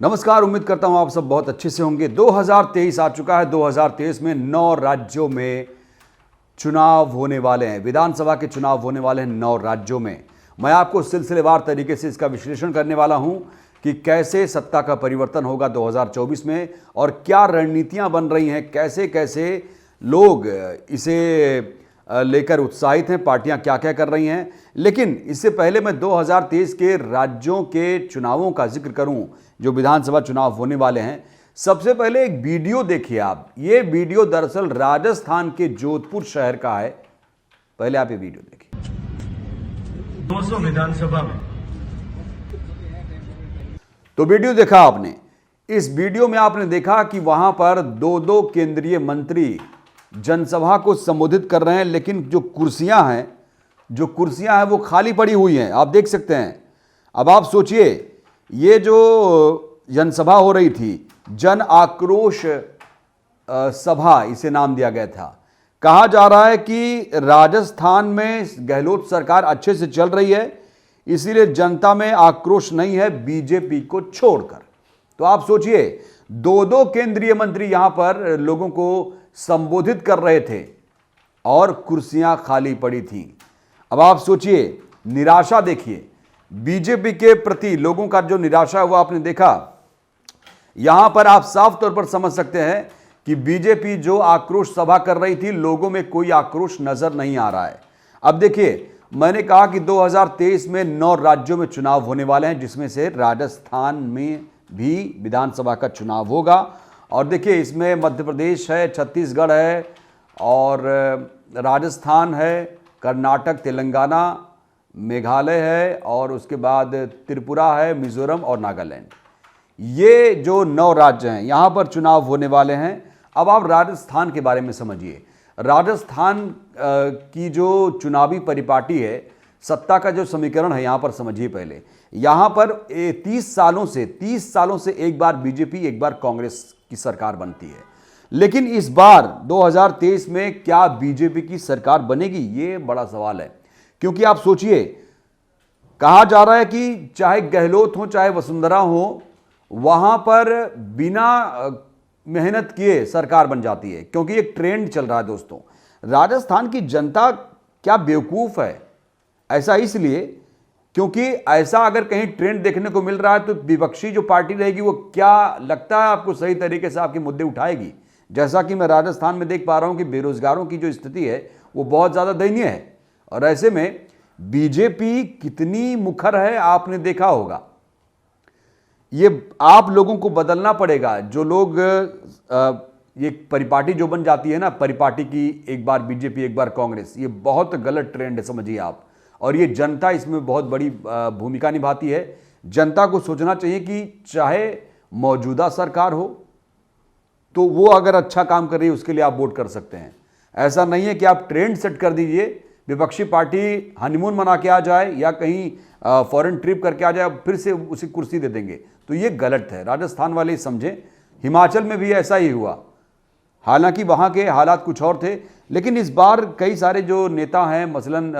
नमस्कार, उम्मीद करता हूं आप सब बहुत अच्छे से होंगे। 2023 आ चुका है। 2023 में 9 राज्यों में चुनाव होने वाले हैं। विधानसभा के चुनाव होने वाले हैं 9 राज्यों में। मैं आपको सिलसिलेवार तरीके से इसका विश्लेषण करने वाला हूं कि कैसे सत्ता का परिवर्तन होगा 2024 में और क्या रणनीतियां बन रही हैं, कैसे कैसे लोग इसे लेकर उत्साहित हैं, पार्टियां क्या क्या कर रही हैं। लेकिन इससे पहले मैं 2023 के राज्यों के चुनावों का जिक्र करूं जो विधानसभा चुनाव होने वाले हैं। सबसे पहले एक वीडियो देखिए आप। ये वीडियो दरअसल राजस्थान के जोधपुर शहर का है। पहले आप ये वीडियो देखिए। 200 विधानसभा में तो वीडियो देखा आपने। इस वीडियो में आपने देखा कि वहां पर दो केंद्रीय मंत्री जनसभा को संबोधित कर रहे हैं, लेकिन जो कुर्सियां हैं वो खाली पड़ी हुई हैं। आप देख सकते हैं। अब आप सोचिए, ये जो जनसभा हो रही थी, जन आक्रोश सभा इसे नाम दिया गया था। कहा जा रहा है कि राजस्थान में गहलोत सरकार अच्छे से चल रही है, इसीलिए जनता में आक्रोश नहीं है बीजेपी को छोड़कर। तो आप सोचिए, दो केंद्रीय मंत्री यहां पर लोगों को संबोधित कर रहे थे और कुर्सियां खाली पड़ी थीं। अब आप सोचिए, निराशा देखिए, बीजेपी के प्रति लोगों का जो निराशा हुआ आपने देखा। यहां पर आप साफ तौर पर समझ सकते हैं कि बीजेपी जो आक्रोश सभा कर रही थी, लोगों में कोई आक्रोश नजर नहीं आ रहा है। अब देखिए, मैंने कहा कि 2023 में 9 राज्यों में चुनाव होने वाले हैं, जिसमें से राजस्थान में भी विधानसभा का चुनाव होगा। और देखिए, इसमें मध्य प्रदेश है, छत्तीसगढ़ है और राजस्थान है, कर्नाटक, तेलंगाना, मेघालय है और उसके बाद त्रिपुरा है, मिजोरम और नागालैंड। ये जो 9 राज्य हैं, यहाँ पर चुनाव होने वाले हैं। अब आप राजस्थान के बारे में समझिए। राजस्थान की जो चुनावी परिपाटी है, सत्ता का जो समीकरण है, यहाँ पर समझिए। पहले यहाँ पर 30 सालों से एक बार बीजेपी, एक बार कांग्रेस की सरकार बनती है। लेकिन इस बार 2023 में क्या बीजेपी की सरकार बनेगी, ये बड़ा सवाल है। क्योंकि आप सोचिए, कहा जा रहा है कि चाहे गहलोत हो चाहे वसुंधरा हो, वहां पर बिना मेहनत किए सरकार बन जाती है, क्योंकि एक ट्रेंड चल रहा है। दोस्तों, राजस्थान की जनता क्या बेवकूफ है? ऐसा इसलिए क्योंकि ऐसा अगर कहीं ट्रेंड देखने को मिल रहा है तो विपक्षी जो पार्टी रहेगी वो क्या लगता है आपको सही तरीके से आपके मुद्दे उठाएगी। जैसा कि मैं राजस्थान में देख पा रहा हूं कि बेरोजगारों की जो स्थिति है वो बहुत ज्यादा दयनीय है। और ऐसे में बीजेपी कितनी मुखर है आपने देखा होगा। ये आप लोगों को बदलना पड़ेगा। जो लोग ये परिपाटी जो बन जाती है ना, परिपाटी की एक बार बीजेपी एक बार कांग्रेस, ये बहुत गलत ट्रेंड है, समझिए आप। और ये जनता इसमें बहुत बड़ी भूमिका निभाती है। जनता को सोचना चाहिए कि चाहे मौजूदा सरकार हो तो वो अगर अच्छा काम कर रही है उसके लिए आप वोट कर सकते हैं। ऐसा नहीं है कि आप ट्रेंड सेट कर दीजिए, विपक्षी पार्टी हनीमून मना के आ जाए या कहीं फॉरेन ट्रिप करके आ जाए, फिर से उसी कुर्सी दे देंगे, तो ये गलत है। राजस्थान वाले समझें। हिमाचल में भी ऐसा ही हुआ, हालांकि वहाँ के हालात कुछ और थे। लेकिन इस बार कई सारे जो नेता हैं, मसलन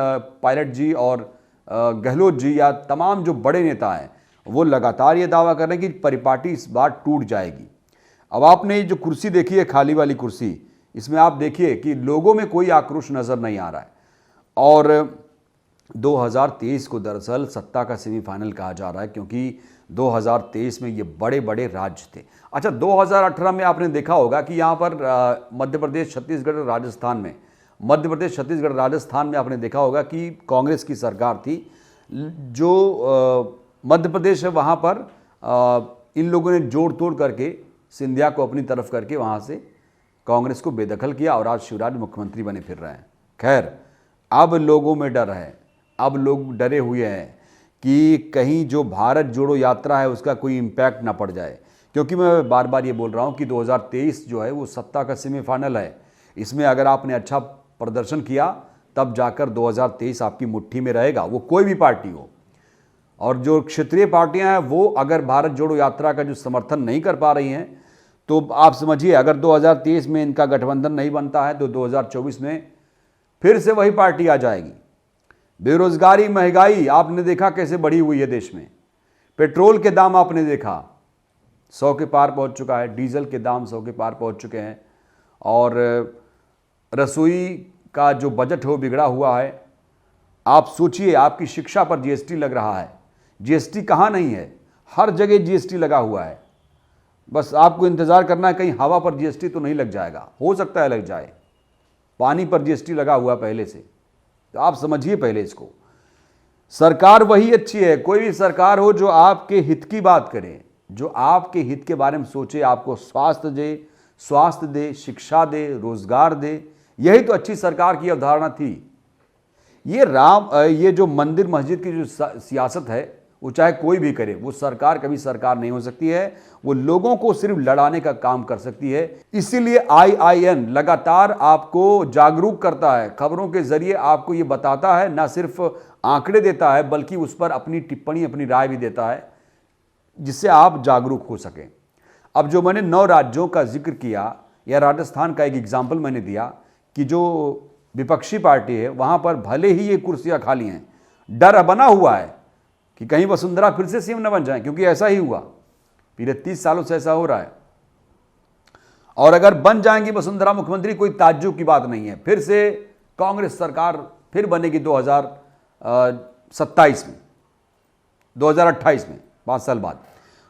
पायलट जी और गहलोत जी या तमाम जो बड़े नेता हैं, वो लगातार ये दावा कर रहे हैं कि परिपाटी इस बार टूट जाएगी। अब आपने ये जो कुर्सी देखी है, खाली वाली कुर्सी, इसमें आप देखिए कि लोगों में कोई आक्रोश नज़र नहीं आ रहा है। और 2023 को दरअसल सत्ता का सेमीफाइनल कहा जा रहा है, क्योंकि 2023 में ये बड़े बड़े राज्य थे। अच्छा, 2018 में आपने देखा होगा कि यहाँ पर मध्य प्रदेश, छत्तीसगढ़, राजस्थान में आपने देखा होगा कि कांग्रेस की सरकार थी। जो मध्य प्रदेश है वहाँ पर इन लोगों ने जोड़ तोड़ करके सिंधिया को अपनी तरफ करके वहाँ से कांग्रेस को बेदखल किया और आज शिवराज मुख्यमंत्री बने फिर रहे हैं। खैर, अब लोगों में डर है। अब लोग डरे हुए हैं कि कहीं जो भारत जोड़ो यात्रा है उसका कोई इम्पैक्ट ना पड़ जाए। क्योंकि मैं बार बार ये बोल रहा हूँ कि 2023 जो है वो सत्ता का सेमीफाइनल है। इसमें अगर आपने अच्छा प्रदर्शन किया तब जाकर 2023 आपकी मुट्ठी में रहेगा, वो कोई भी पार्टी हो। और जो क्षेत्रीय पार्टियां हैं वो अगर भारत जोड़ो यात्रा का जो समर्थन नहीं कर पा रही हैं, तो आप समझिए अगर 2023 में इनका गठबंधन नहीं बनता है तो 2024 में फिर से वही पार्टी आ जाएगी। बेरोजगारी, महंगाई आपने देखा कैसे बढ़ी हुई है देश में। पेट्रोल के दाम आपने देखा, 100 के पार पहुंच चुका है, डीजल के दाम 100 के पार पहुंच चुके हैं और रसोई का जो बजट है वो बिगड़ा हुआ है। आप सोचिए, आपकी शिक्षा पर जीएसटी लग रहा है। जीएसटी कहाँ नहीं है, हर जगह जीएसटी लगा हुआ है। बस आपको इंतज़ार करना है, कहीं हवा पर जीएसटी तो नहीं लग जाएगा, हो सकता है लग जाए। पानी पर जीएसटी लगा हुआ पहले से, तो आप समझिए पहले इसको। सरकार वही अच्छी है, कोई भी सरकार हो जो आपके हित की बात करे, जो आपके हित के बारे में सोचे, आपको स्वास्थ्य दे, शिक्षा दे, रोजगार दे। यही तो अच्छी सरकार की अवधारणा थी। ये जो मंदिर मस्जिद की जो सियासत है, वो चाहे कोई भी करे, वो सरकार कभी सरकार नहीं हो सकती है। वो लोगों को सिर्फ लड़ाने का काम कर सकती है। इसीलिए IIN लगातार आपको जागरूक करता है, खबरों के जरिए आपको ये बताता है, ना सिर्फ आंकड़े देता है बल्कि उस पर अपनी टिप्पणी, अपनी राय भी देता है, जिससे आप जागरूक हो सकें। अब जो मैंने 9 राज्यों का जिक्र किया, या राजस्थान का एक एग्जाम्पल मैंने दिया कि जो विपक्षी पार्टी है वहां पर भले ही ये कुर्सियां खाली हैं, डर बना हुआ है कि कहीं वसुंधरा फिर से सीएम न बन जाए, क्योंकि ऐसा ही हुआ, पिछले 30 सालों से ऐसा हो रहा है। और अगर बन जाएंगी वसुंधरा मुख्यमंत्री, कोई ताज्जुब की बात नहीं है, फिर से कांग्रेस सरकार फिर बनेगी 2027 में, 2028 में, 5 साल बाद।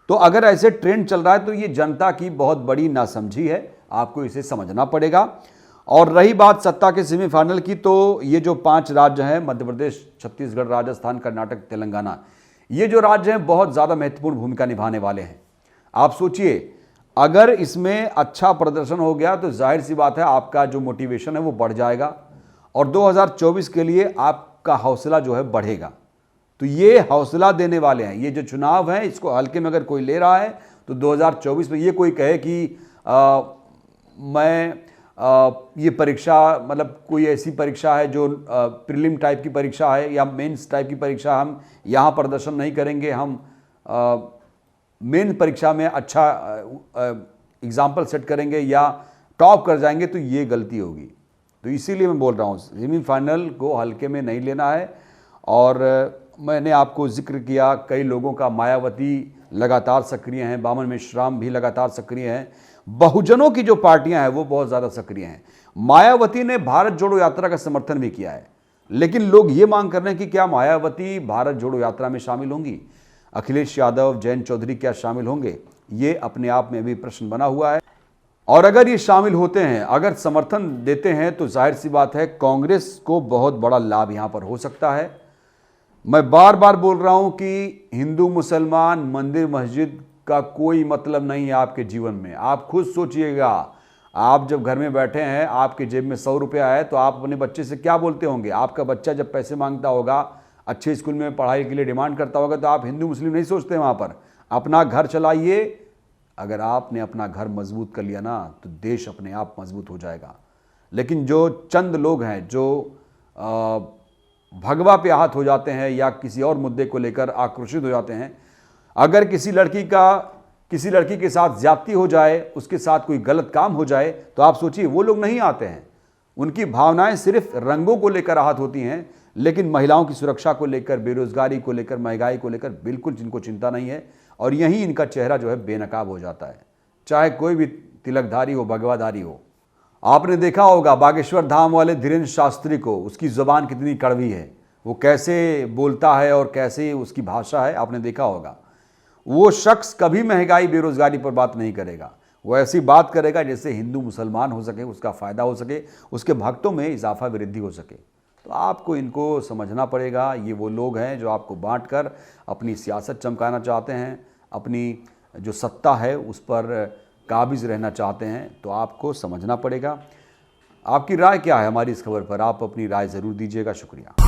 तो अगर ऐसे ट्रेंड चल रहा है तो ये जनता की बहुत बड़ी नासमझी है, आपको इसे समझना पड़ेगा। और रही बात सत्ता के सेमीफाइनल की, तो ये जो 5 राज्य हैं, मध्य प्रदेश, छत्तीसगढ़, राजस्थान, कर्नाटक, तेलंगाना, ये जो राज्य हैं बहुत ज़्यादा महत्वपूर्ण भूमिका निभाने वाले हैं। आप सोचिए, अगर इसमें अच्छा प्रदर्शन हो गया तो जाहिर सी बात है आपका जो मोटिवेशन है वो बढ़ जाएगा और 2024 के लिए आपका हौसला जो है बढ़ेगा। तो ये हौसला देने वाले हैं। ये जो चुनाव है, इसको हल्के में अगर कोई ले रहा है तो 2024 में ये कोई कहे कि ये परीक्षा, मतलब कोई ऐसी परीक्षा है जो प्रीलिम टाइप की परीक्षा है या मेंस टाइप की परीक्षा, हम यहाँ प्रदर्शन नहीं करेंगे, हम मेन परीक्षा में अच्छा एग्जाम्पल सेट करेंगे या टॉप कर जाएंगे, तो ये गलती होगी। तो इसीलिए मैं बोल रहा हूँ सेमीफाइनल को हल्के में नहीं लेना है। और मैंने आपको जिक्र किया कई लोगों का, मायावती लगातार सक्रिय हैं, बामन मेश्राम भी लगातार सक्रिय हैं, बहुजनों की जो पार्टियां हैं वो बहुत ज़्यादा सक्रिय हैं। मायावती ने भारत जोड़ो यात्रा का समर्थन भी किया है, लेकिन लोग ये मांग कर रहे हैं कि क्या मायावती भारत जोड़ो यात्रा में शामिल होंगी, अखिलेश यादव, जयंत चौधरी क्या शामिल होंगे? ये अपने आप में भी प्रश्न बना हुआ है। और अगर ये शामिल होते हैं, अगर समर्थन देते हैं, तो जाहिर सी बात है कांग्रेस को बहुत बड़ा लाभ यहां पर हो सकता है। मैं बार बार बोल रहा हूं कि हिंदू मुसलमान, मंदिर मस्जिद का कोई मतलब नहीं है आपके जीवन में। आप खुद सोचिएगा, आप जब घर में बैठे हैं, आपके जेब में 100 रुपया है, तो आप अपने बच्चे से क्या बोलते होंगे? आपका बच्चा जब पैसे मांगता होगा, अच्छे स्कूल में पढ़ाई के लिए डिमांड करता होगा, तो आप हिंदू मुस्लिम नहीं सोचते वहाँ पर। अपना घर चलाइए। अगर आपने अपना घर मजबूत कर लिया ना, तो देश अपने आप मजबूत हो जाएगा। लेकिन जो चंद लोग हैं जो भगवा पे आहत हो जाते हैं या किसी और मुद्दे को लेकर आक्रोशित हो जाते हैं, अगर किसी लड़की के साथ ज्यादती हो जाए, उसके साथ कोई गलत काम हो जाए, तो आप सोचिए वो लोग नहीं आते हैं। उनकी भावनाएं सिर्फ रंगों को लेकर आहत होती हैं, लेकिन महिलाओं की सुरक्षा को लेकर, बेरोजगारी को लेकर, महंगाई को लेकर बिल्कुल जिनको चिंता नहीं है। और यहीं इनका चेहरा जो है बेनकाब हो जाता है, चाहे कोई भी तिलकधारी हो, भगवाधारी हो। आपने देखा होगा बागेश्वर धाम वाले धीरेन्द्र शास्त्री को, उसकी जुबान कितनी कड़वी है, वो कैसे बोलता है और कैसे उसकी भाषा है, आपने देखा होगा। वो शख्स कभी महंगाई, बेरोजगारी पर बात नहीं करेगा। वो ऐसी बात करेगा जिससे हिंदू मुसलमान हो सके, उसका फ़ायदा हो सके, उसके भक्तों में इजाफा वृद्धि हो सके। तो आपको इनको समझना पड़ेगा। ये वो लोग हैं जो आपको बांट कर अपनी सियासत चमकाना चाहते हैं, अपनी जो सत्ता है उस पर काबिज रहना चाहते हैं। तो आपको समझना पड़ेगा। आपकी राय क्या है हमारी इस खबर पर? आप अपनी राय ज़रूर दीजिएगा। शुक्रिया।